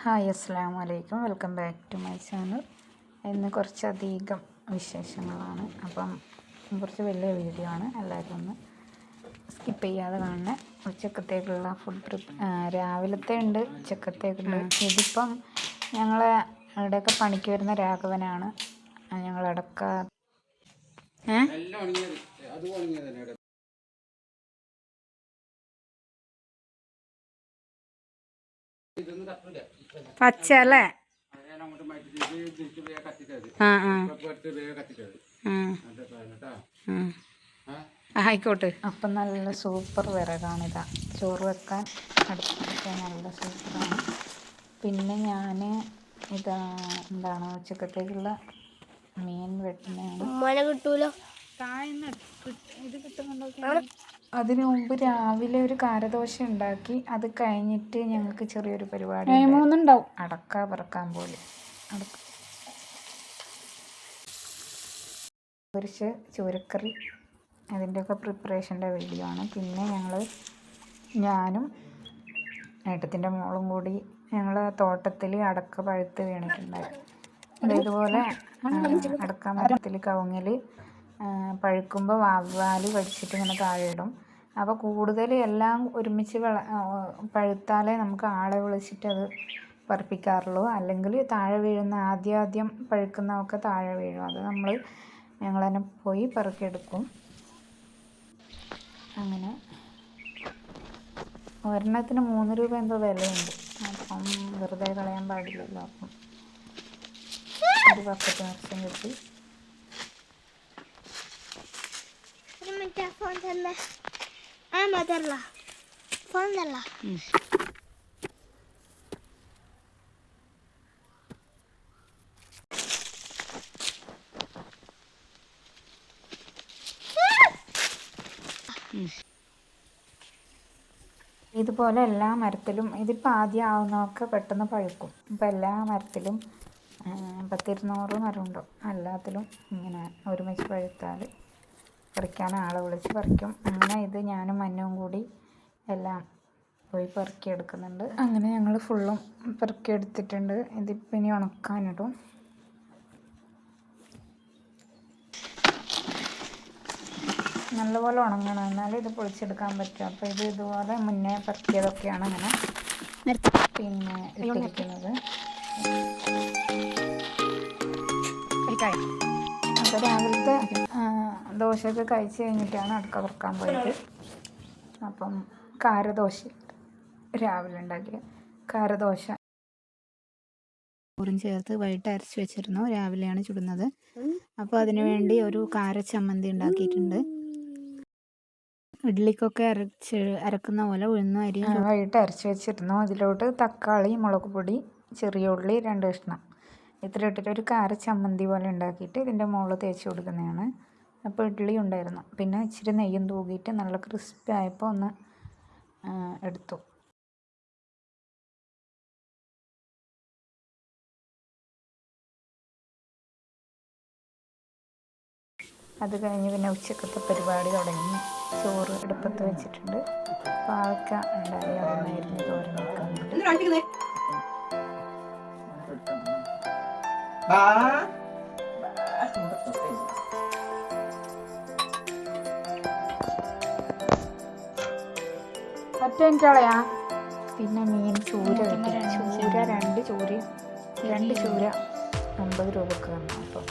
Hi അസ്സലാമു അലൈക്കും. Welcome back to my channel. ഇന്ന് കുറച്ചധികം വിശേഷങ്ങളാണ്. അപ്പം കുറച്ച് വലിയ വീഡിയോ ആണ്. എല്ലാവരും ഒന്ന് സ്കിപ്പ് ചെയ്യാതെ കാണണേ. ഉച്ചക്കത്തേക്കുള്ള രാവിലത്തെ ഉണ്ട്, ഉച്ചക്കത്തേക്കുണ്ട്. ഇതിപ്പം ഞങ്ങളെ ഇവിടെയൊക്കെ പണിക്ക് വരുന്ന രാഘവനാണ്. ഞങ്ങളടക്ക പച്ച അല്ലേ? ആയിക്കോട്ടെ. അപ്പം നല്ല സൂപ്പർ വിറകാണിതാ. ചോറ് വെക്കാൻ അടുപ്പൊക്കെ നല്ല സൂപ്പറാണ്. പിന്നെ ഞാൻ ഇതാ എന്താണ് ഉച്ചക്കത്തേക്കുള്ള മീൻ വെട്ടുന്നതാണ്. കിട്ടൂലോ, ഇത് കിട്ടുന്നുണ്ടോ? അതിനു മുമ്പ് രാവിലെ ഒരു കാരദോശ ഉണ്ടാക്കി. അത് കഴിഞ്ഞിട്ട് ഞങ്ങൾക്ക് ചെറിയൊരു പരിപാടി ഉണ്ടാവും, അടക്ക പറക്കാൻ പോലെ. പൊരിച്ച് ചൂരക്കറി, അതിൻ്റെയൊക്കെ പ്രിപ്പറേഷൻ്റെ വീഡിയോ ആണ്. പിന്നെ ഞാനും ഏട്ടത്തിൻ്റെ മോളും കൂടി ഞങ്ങൾ തോട്ടത്തിൽ അടക്ക പഴുത്ത് വീണിട്ടുണ്ടായിരുന്നു. ഇതുപോലെ അടക്ക മരത്തിൽ കവുങ്ങിൽ പഴുക്കുമ്പോൾ വാല് കടിച്ചിട്ട് ഇങ്ങനെ താഴെ ഇടും. അപ്പോൾ കൂടുതൽ എല്ലാം ഒരുമിച്ച് പഴുത്താലേ നമുക്ക് ആളെ വിളിച്ചിട്ട് അത് പറപ്പിക്കാറുള്ളൂ. അല്ലെങ്കിൽ താഴെ വീഴുന്ന ആദ്യം പഴുക്കുന്നതൊക്കെ താഴെ വീഴും. അത് ഞങ്ങൾ തന്നെ പോയി പറക്കിയെടുക്കും. അങ്ങനെ ഒരെണ്ണത്തിന് 3 രൂപ എന്തോ വിലയുണ്ട്. അപ്പം വെറുതെ കളയാൻ പാടില്ലല്ലോ. അപ്പം ഒരു ബക്കറ്റ് നിറച്ചും കിട്ടി. ഇതുപോലെ എല്ലാ മരത്തിലും ഇതിപ്പോൾ ആദ്യം ആവുന്നതൊക്കെ പെട്ടെന്ന് പഴുക്കും. ഇപ്പം എല്ലാ മരത്തിലും 100-200 മരമുണ്ടോ, എല്ലാത്തിലും ഇങ്ങനെ ഒരുമിച്ച് പഴുത്താൽ പറിക്കാൻ ആളെ വിളിച്ച് പറിക്കും. അങ്ങനെ ഇത് ഞാനും മഞ്ഞവും കൂടി എല്ലാം പോയി പെറുക്കിയെടുക്കുന്നുണ്ട്. അങ്ങനെ ഞങ്ങൾ ഫുള്ളും പെറുക്കിയെടുത്തിട്ടുണ്ട്. ഇതിപ്പോൾ ഇനി ഉണക്കാനിടും. നല്ലപോലെ ഉണങ്ങണം, എന്നാലും ഇത് പൊളിച്ചെടുക്കാൻ പറ്റും. അപ്പോൾ ഇതുപോലെ മുന്നേ പെറുക്കിയതൊക്കെയാണ് അങ്ങനെ പിന്നെ ഇട്ടിരിക്കുന്നത്. അപ്പോൾ രാവിലത്തെ ദോശയൊക്കെ കഴിച്ച് കഴിഞ്ഞിട്ടാണ് അടക്ക പെറുക്കാൻ പോയത്. അപ്പം കാരദോശ രാവിലെ ഉണ്ടാക്കിയ കാരദോശ ചോറും ചേർത്ത് വൈകിട്ട് അരച്ച് വെച്ചിരുന്നു. രാവിലെയാണ് ചുടുന്നത്. അപ്പോൾ അതിനു വേണ്ടി ഒരു കാര ചമ്മന്തി ഉണ്ടാക്കിയിട്ടുണ്ട്. ഇഡ്ഡലിക്കൊക്കെ അരക്കുന്ന പോലെ ഉഴുന്നും അരിയും വൈകിട്ട് അരച്ച് വെച്ചിരുന്നു. അതിലോട്ട് തക്കാളി, മുളക് പൊടി, ചെറിയ ഉള്ളി 2 കഷ്ണം ഇത്ര ഇട്ടിട്ട് ഒരു കാര ചമ്മന്തി പോലെ ഉണ്ടാക്കിയിട്ട് ഇതിൻ്റെ മുകളിൽ തേച്ച് കൊടുക്കുന്നതാണ്. അപ്പോൾ ഇഡ്ഡലി ഉണ്ടായിരുന്നു. പിന്നെ ഇച്ചിരി നെയ്യും തൂകിയിട്ട് നല്ല ക്രിസ്പി ആയപ്പോൾ ഒന്ന് എടുത്തു. അത് കഴിഞ്ഞ് പിന്നെ ഉച്ചക്കത്തെ പരിപാടി തുടങ്ങി. ചോറ് അടുപ്പത്ത് വെച്ചിട്ടുണ്ട്. പാവയ്ക്ക ഉണ്ടായി, അതൊന്നായിരുന്നു തോരൻ വെക്കുന്നുണ്ട്. പിന്നെ മീൻ ചൂര കിട്ടി. ചൂര 2 ചൂര 50 രൂപക്ക് തന്നു. അപ്പോൾ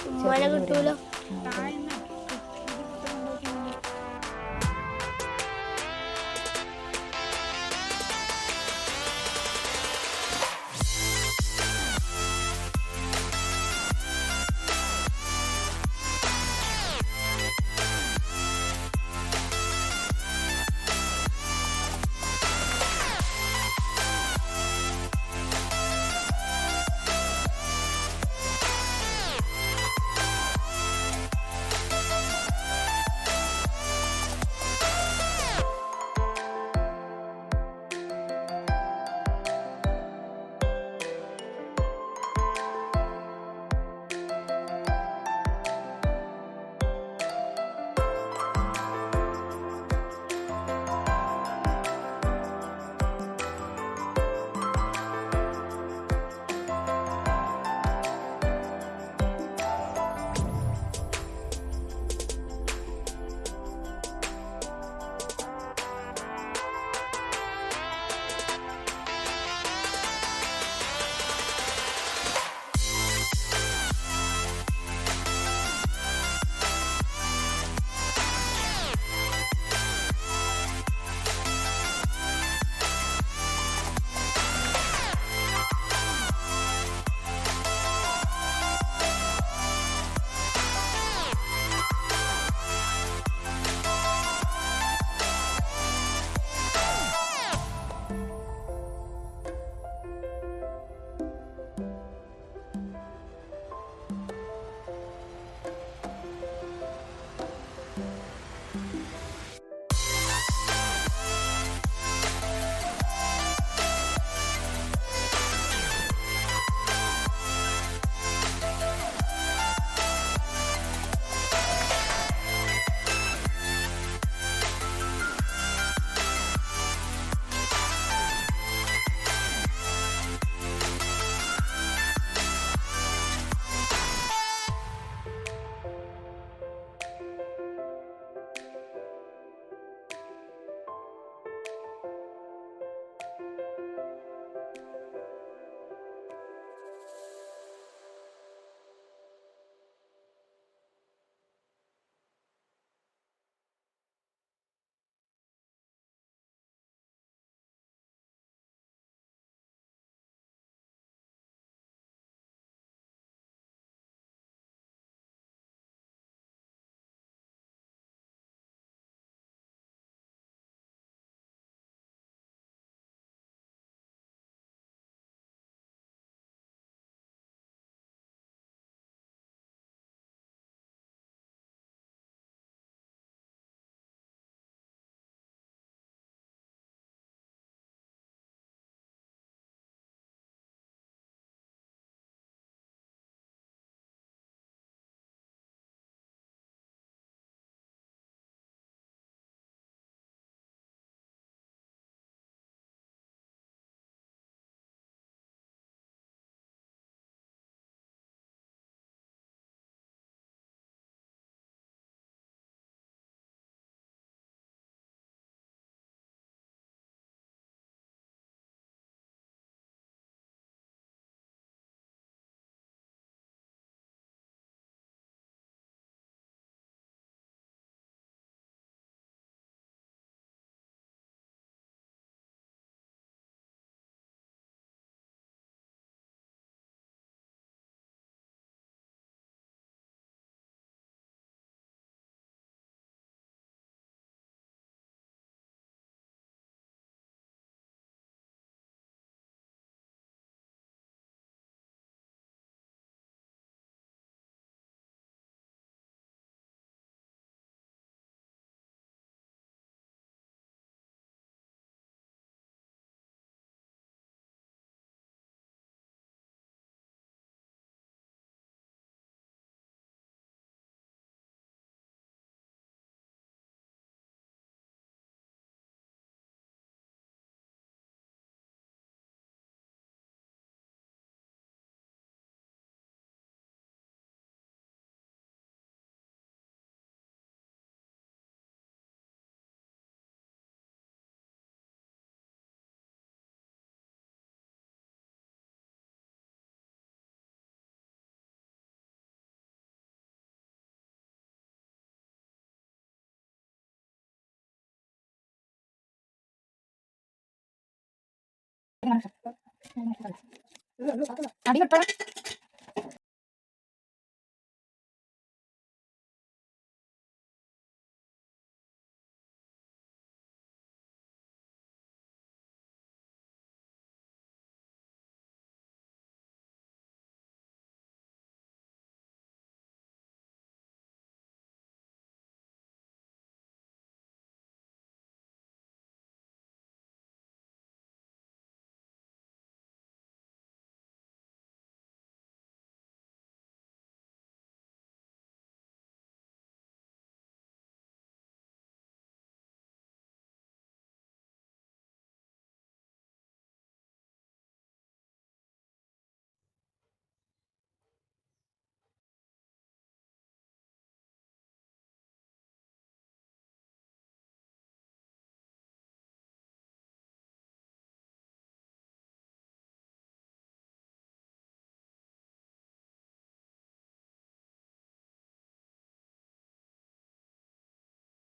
അടി കിട്ടണം.